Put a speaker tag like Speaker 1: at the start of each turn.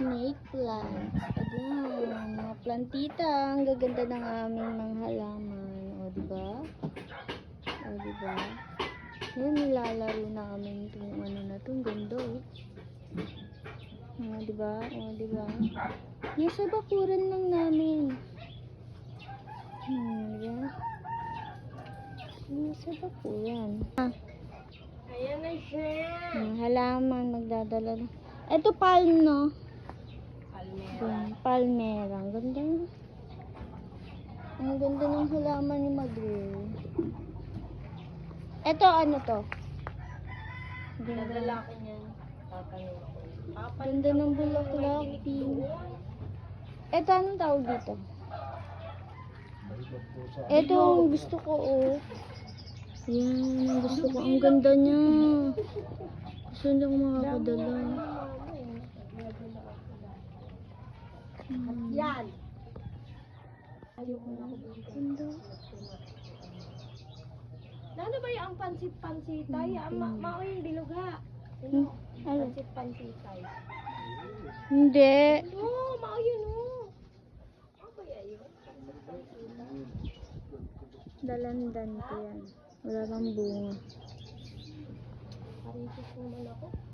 Speaker 1: snake plants. Ayan, mga plantita. Ang gaganda ng aming mga halaman. O, diba? O, diba? Ayan, nilalaro namin itong ano na itong ganda, oh. O, diba? O, diba? Nasa bakuran lang namin. Diba? Nasa bakuran.
Speaker 2: Ayan na siya.
Speaker 1: Halaman, magdadala na. Ito palm, no?
Speaker 2: Palmera.
Speaker 1: Palmera. Ang ganda. Ang ganda ng halaman ni Mother. Ito, ano to?
Speaker 2: Nadala ko niyan. Tatanong ako.
Speaker 1: Ganda ng bulaklak. Pink. Ito, anong tawag dito? Ito, ang gusto ko, oh. Yan, ang gusto ko. Ang ganda niya. Gusto hindi ako makakadala.
Speaker 2: Yan.
Speaker 1: Ganda.
Speaker 2: Ano ba yung pansit-pansitay? Mao yung bilog ha.
Speaker 1: Ano?
Speaker 2: Pansit-pansitay.
Speaker 1: Hindi.
Speaker 2: Oo, mao yun oh. Ano ba yun?
Speaker 1: Dalandan ko yan. Wala bang bunga.
Speaker 2: Parisis naman ako.